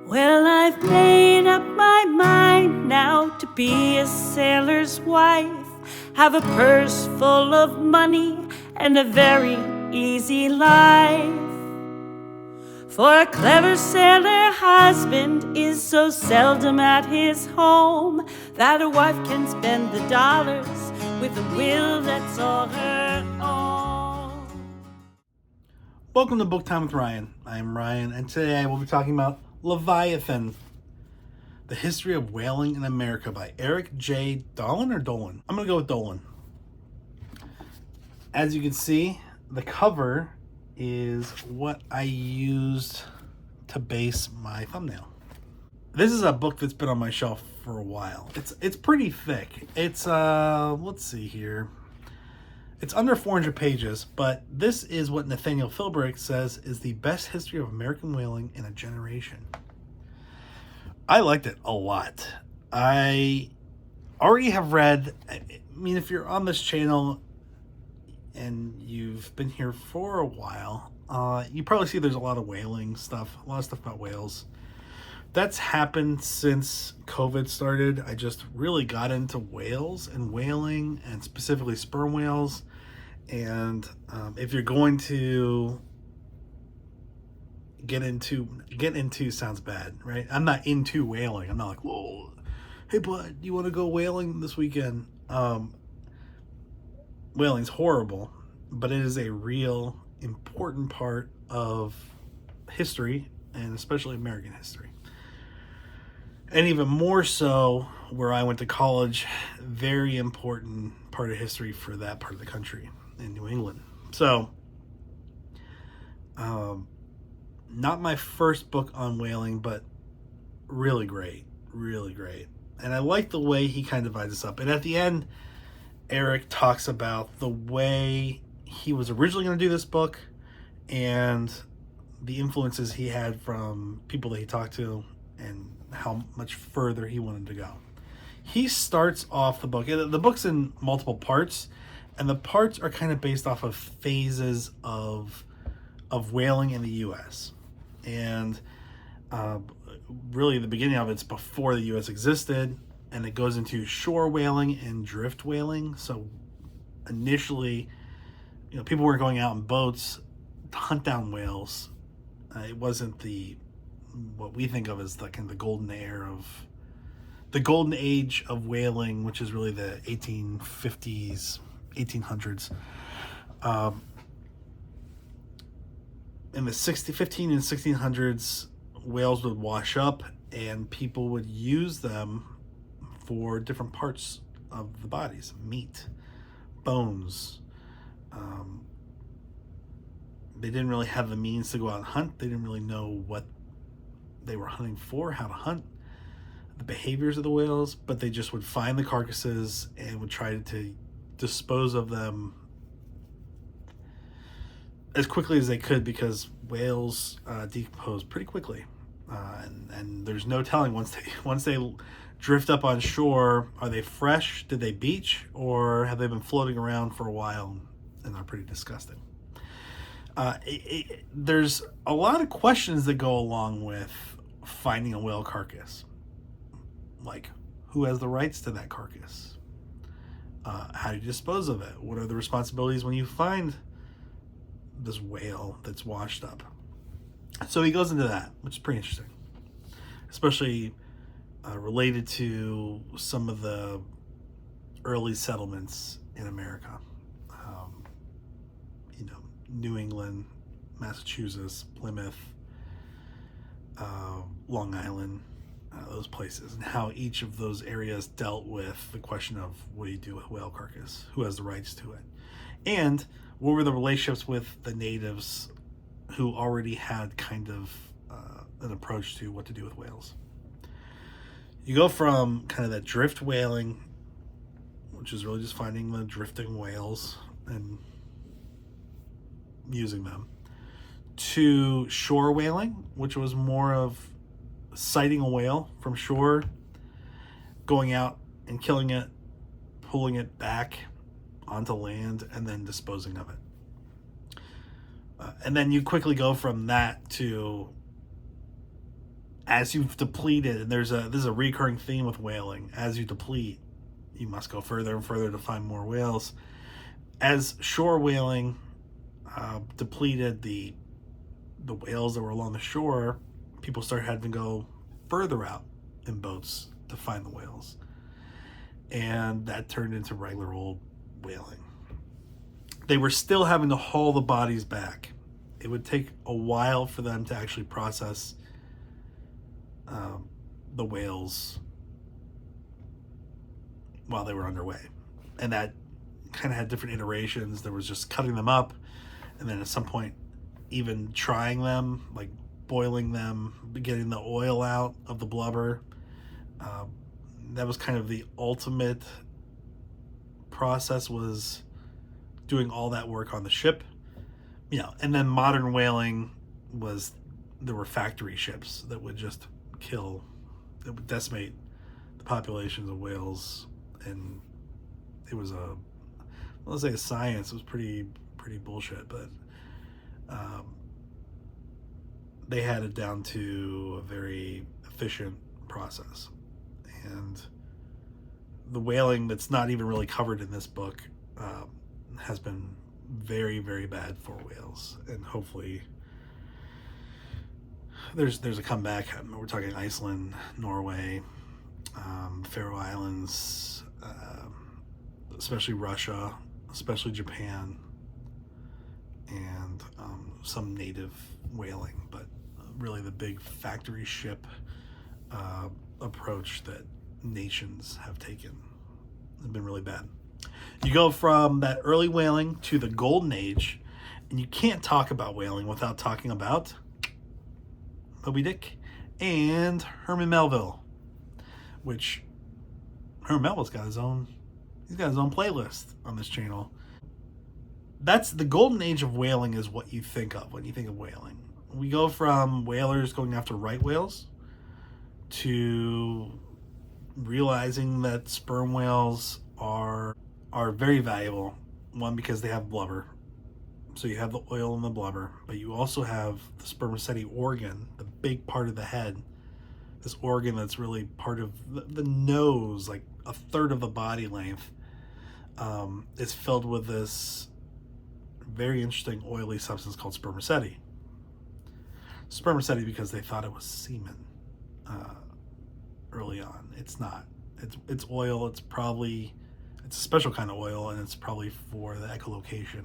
Well, I've made up my mind now to be a sailor's wife, have a purse full of money and a very easy life. For a clever sailor husband is so seldom at his home that a wife can spend the dollars with a will that's all her own. Welcome to Book Time with Ryan. I'm Ryan, and today I will be talking about Leviathan, The History of Whaling in America by Eric Jay Dolin or Dolin? I'm going to go with Dolin. As you can see, the cover is what I used to base my thumbnail. This is a book that's been on my shelf for a while. It's pretty thick. It's let's see here. It's under 400 pages, but this is what Nathaniel Philbrick says is the best history of American whaling in a generation. I liked it a lot. I already have read, if you're on this channel and you've been here for a while, you probably see there's a lot of whaling stuff, a lot of stuff about whales. That's happened since COVID started. I just really got into whales and whaling, and specifically sperm whales. And if you're going to get into sounds bad, right? I'm not into whaling. I'm not like, whoa, hey bud, you want to go whaling this weekend? Whaling's horrible, but it is a real important part of history, and especially American history. And even more so where I went to college, very important part of history for that part of the country in New England. So, not my first book on whaling, but really great, really great. And I like the way he kind of divides this up. And at the end, Eric talks about the way he was originally going to do this book and the influences he had from people that he talked to and how much further he wanted to go. He starts off the book. The book's in multiple parts, and the parts are kind of based off of phases of whaling in the U.S. And really the beginning of it's before the U.S. existed, and it goes into shore whaling and drift whaling. So initially, people weren't going out in boats to hunt down whales. It wasn't what we think of as the kind of the golden age of whaling, which is really the 1850s, 1800s. In the 15 and 1600s, whales would wash up and people would use them for different parts of the bodies, meat, bones. They didn't really have the means to go out and hunt. They didn't really know what they were hunting for, how to hunt, the behaviors of the whales, but they just would find the carcasses and would try to dispose of them as quickly as they could, because whales decompose pretty quickly, and there's no telling once they drift up on shore, are they fresh, did they beach, or have they been floating around for a while and are pretty disgusting. There's a lot of questions that go along with finding a whale carcass, like who has the rights to that carcass, how do you dispose of it, what are the responsibilities when you find this whale that's washed up. So he goes into that, which is pretty interesting, especially related to some of the early settlements in America. New England, Massachusetts, Plymouth, Long Island, those places, and how each of those areas dealt with the question of what do you do with whale carcass, who has the rights to it, and what were the relationships with the natives who already had kind of an approach to what to do with whales. You go from kind of that drift whaling, which is really just finding the drifting whales and using them, to shore whaling, which was more of sighting a whale from shore, going out and killing it, pulling it back onto land, and then disposing of it. And then you quickly go from that to as you've depleted, and this is a recurring theme with whaling, as you deplete, you must go further and further to find more whales. As shore whaling depleted the whales that were along the shore, people started having to go further out in boats to find the whales. And that turned into regular old whaling. They were still having to haul the bodies back. It would take a while for them to actually process the whales while they were underway. And that kind of had different iterations. There was just cutting them up, and then at some point even trying them, like boiling them, getting the oil out of the blubber. That was kind of the ultimate process, was doing all that work on the ship. And then modern whaling was, there were factory ships that would just kill, that would decimate the populations of whales. And it was let's say a science. It was pretty bullshit, but they had it down to a very efficient process. And the whaling that's not even really covered in this book has been very, very bad for whales, and hopefully there's a comeback. We're talking Iceland, Norway, Faroe Islands, especially Russia, especially Japan, and some native whaling, but really the big factory ship approach that nations have taken has been really bad. You go from that early whaling to the golden age, and you can't talk about whaling without talking about Moby Dick and Herman Melville, which Herman Melville's got his own playlist on this channel. That's the golden age of whaling, is what you think of when you think of whaling. We go from whalers going after right whales to realizing that sperm whales are very valuable. One, because they have blubber, so you have the oil in the blubber, but you also have the spermaceti organ, the big part of the head, this organ that's really part of the nose, like a third of the body length, is filled with this very interesting oily substance called spermaceti. Spermaceti because they thought it was semen early on. It's not. It's oil. It's a special kind of oil, and it's probably for the echolocation.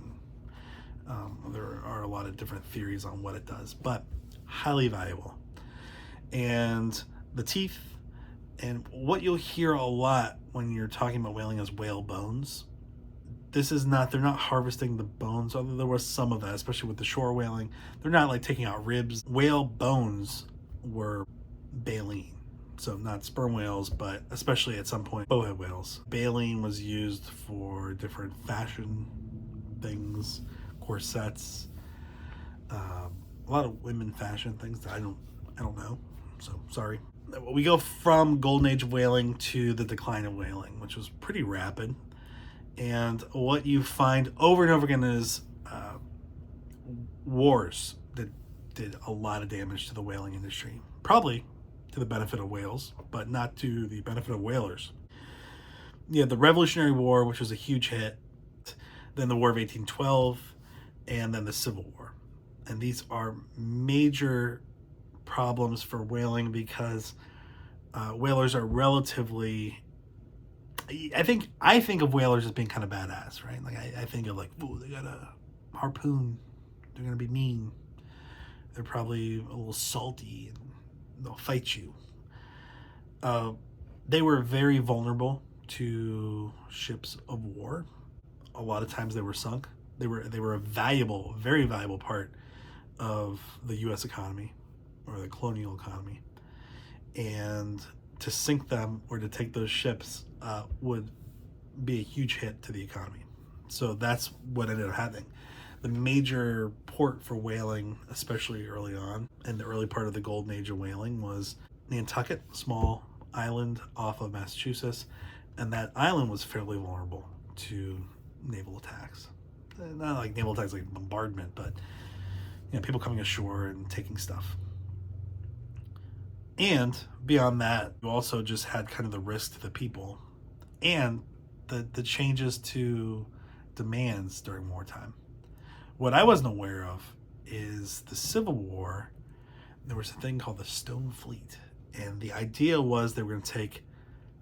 There are a lot of different theories on what it does, but highly valuable. And the teeth, and what you'll hear a lot when you're talking about whaling is whale bones. They're not harvesting the bones, although there was some of that, especially with the shore whaling. They're not like taking out ribs. Whale bones were baleen. So not sperm whales, but especially at some point, bowhead whales. Baleen was used for different fashion things, corsets, a lot of women fashion things that I don't know. So sorry. We go from golden age of whaling to the decline of whaling, which was pretty rapid. And what you find over and over again is wars that did a lot of damage to the whaling industry. Probably to the benefit of whales, but not to the benefit of whalers. The Revolutionary War, which was a huge hit, then the War of 1812, and then the Civil War. And these are major problems for whaling because whalers are relatively... I think of whalers as being kind of badass, right? Like I think of like, ooh, they got a harpoon. They're gonna be mean. They're probably a little salty, and they'll fight you. They were very vulnerable to ships of war. A lot of times they were sunk. They were a valuable, very valuable part of the U.S. economy or the colonial economy, and to sink them or to take those ships would be a huge hit to the economy. So that's what ended up happening. The major port for whaling, especially early on, in the early part of the golden age of whaling, was Nantucket, a small island off of Massachusetts, and that island was fairly vulnerable to naval attacks. Not like naval attacks like bombardment, but people coming ashore and taking stuff. And beyond that, you also just had kind of the risk to the people and the changes to demands during wartime. What I wasn't aware of is the Civil War. There was a thing called the Stone Fleet, and the idea was they were going to take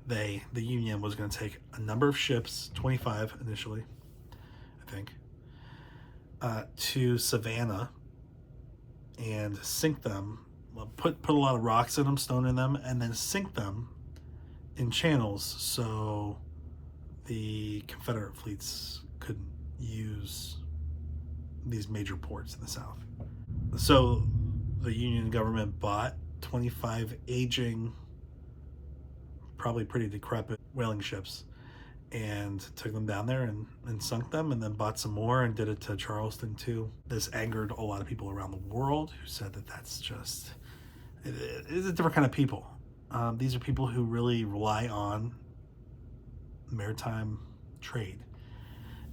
the Union was going to take a number of ships, 25 initially, I think, to Savannah and sink them, put a lot of rocks in them, stone in them, and then sink them in channels so the Confederate fleets couldn't use these major ports in the South. So the Union government bought 25 aging, probably pretty decrepit whaling ships and took them down there and sunk them, and then bought some more and did it to Charleston too. This angered a lot of people around the world who said that that's just, it's a different kind of people. These are people who really rely on maritime trade,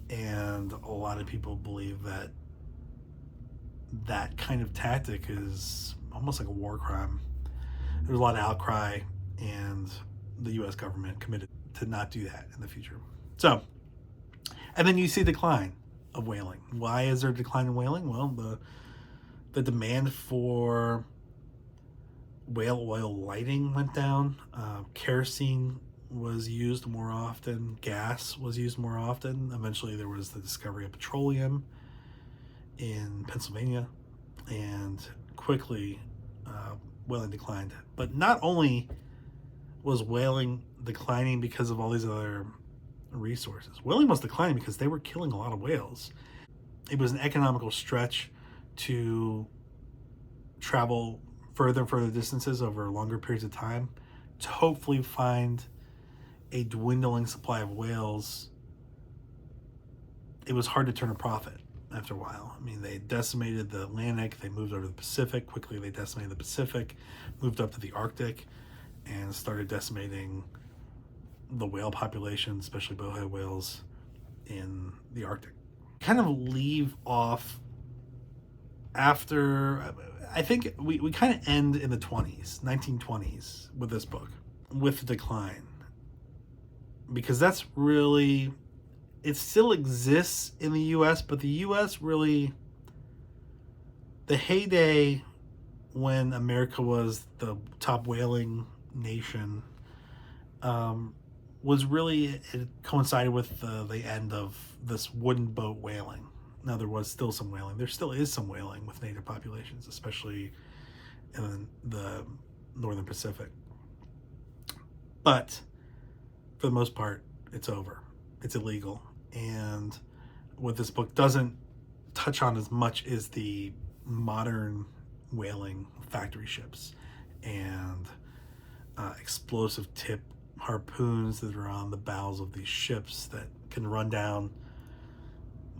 and a lot of people believe that that kind of tactic is almost like a war crime. There's a lot of outcry, and the U.S. government committed to not do that in the future. So, and then you see decline of whaling. Why is there a decline in whaling? Well, the demand for whale oil lighting went down. Kerosene was used more often. Gas was used more often. Eventually, there was the discovery of petroleum in Pennsylvania, and quickly whaling declined. But not only was whaling declining because of all these other resources, whaling was declining because they were killing a lot of whales. It was an economical stretch to travel further and further distances over longer periods of time to hopefully find a dwindling supply of whales. It was hard to turn a profit after a while. I mean, they decimated the Atlantic, they moved over to the Pacific. Quickly, they decimated the Pacific, moved up to the Arctic, and started decimating the whale population, especially bowhead whales in the Arctic. Kind of leave off after, I think we kind of end in the 1920s with this book, with the decline. Because that's really, it still exists in the U.S., but the U.S. really, the heyday when America was the top whaling nation, was really, it coincided with the end of this wooden boat whaling. Now, there was still some whaling. There still is some whaling with native populations, especially in the northern Pacific. But for the most part, it's over. It's illegal. And what this book doesn't touch on as much is the modern whaling factory ships and explosive tip harpoons that are on the bows of these ships that can run down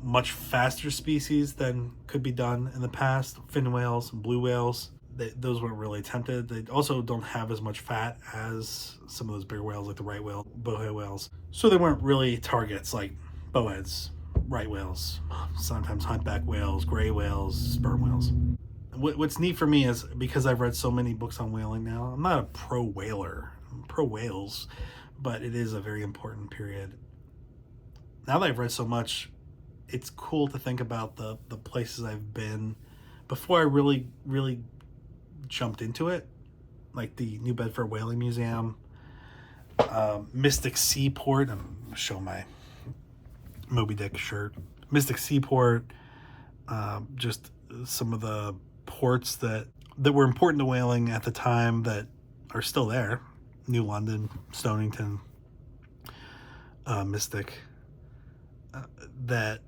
much faster species than could be done in the past. Fin whales and blue whales, those weren't really attempted. They also don't have as much fat as some of those bigger whales like the right whale, bowhead whales. So they weren't really targets like bowheads, right whales, sometimes humpback whales, gray whales, sperm whales. What's neat for me is, because I've read so many books on whaling now, I'm not a pro whaler, I'm pro whales, but it is a very important period. Now that I've read so much, it's cool to think about the places I've been before I really jumped into it, like the New Bedford Whaling Museum, Mystic Seaport. I'm gonna show my Moby Dick shirt. Mystic Seaport, just some of the ports that were important to whaling at the time that are still there. New London, Stonington, Mystic, that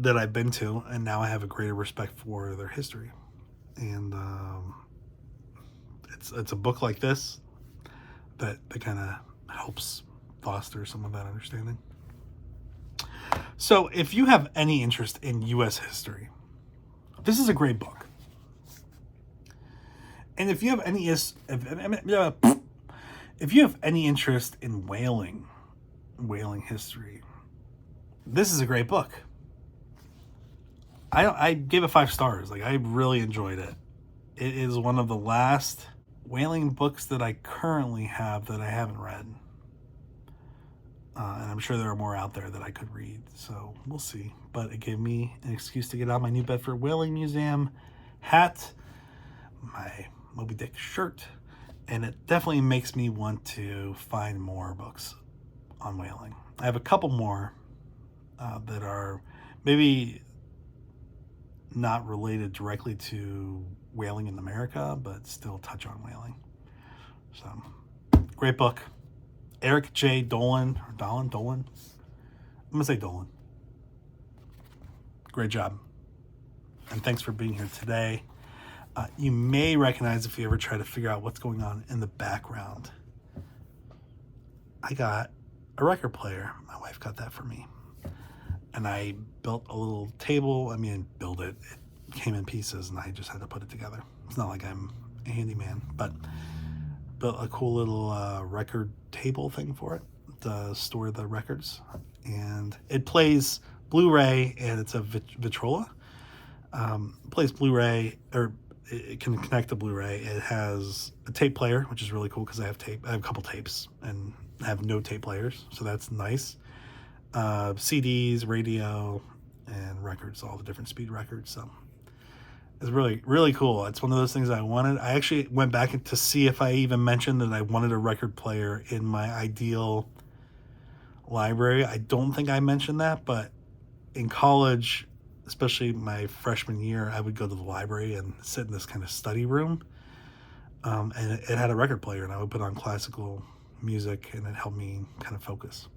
I've been to, and now I have a greater respect for their history. And it's a book like this that kind of helps foster some of that understanding. So if you have any interest in U.S. history, this is a great book. And if you have any interest in whaling history, this is a great book. I gave it 5 stars. Like, I really enjoyed it. It is one of the last whaling books that I currently have that I haven't read. And I'm sure there are more out there that I could read, so we'll see. But it gave me an excuse to get out my New Bedford Whaling Museum hat, my Moby Dick shirt, and it definitely makes me want to find more books on whaling. I have a couple more that are maybe not related directly to whaling in America, but still touch on whaling. So, great book. Eric Jay Dolin, or Dolin? I'm going to say Dolin. Great job. And thanks for being here today. You may recognize, if you ever try to figure out what's going on in the background, I got a record player. My wife got that for me. And I built a little table. I mean, build it. It came in pieces, and I just had to put it together. It's not like I'm a handyman, but built a cool little record table thing for it to store the records. And it plays Blu-ray, and it's a Victrola. Plays Blu-ray, or it can connect to Blu-ray. It has a tape player, which is really cool because I have tape. I have a couple tapes and have no tape players, so that's nice. CDs, radio, and records, all the different speed records. So it's really, really cool. It's one of those things I wanted. I actually went back to see if I even mentioned that I wanted a record player in my ideal library. I don't think I mentioned that, but in college, especially my freshman year, I would go to the library and sit in this kind of study room. And it had a record player, and I would put on classical music, and it helped me kind of focus.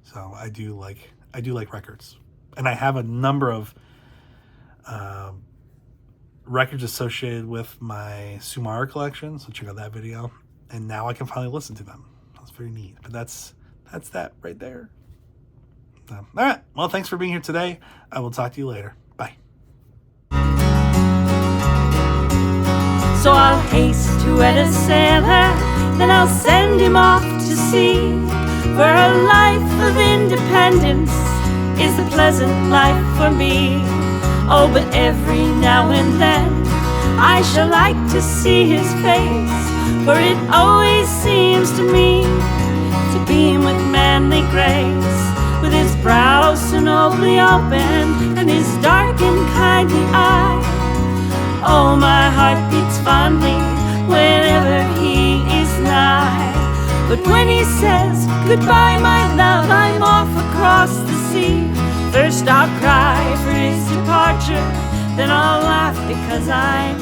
So I do like records, and I have a number of records associated with my Sumara collection. So check out that video, and now I can finally listen to them. That's very neat. But that's that right there. So, all right. Well, thanks for being here today. I will talk to you later. Bye. So I'll haste to wed a sailor, then I'll send him off to sea. For a life of independence is the pleasant life for me. Oh, but every now and then I shall like to see his face, for it always seems to me to beam with manly grace, with his brow so nobly open and his dark and kindly eye. Oh, my heart beats fondly whenever he is nigh. But when he says, goodbye, my love, I'm off across the sea, first I'll cry for his departure, then I'll laugh because I'm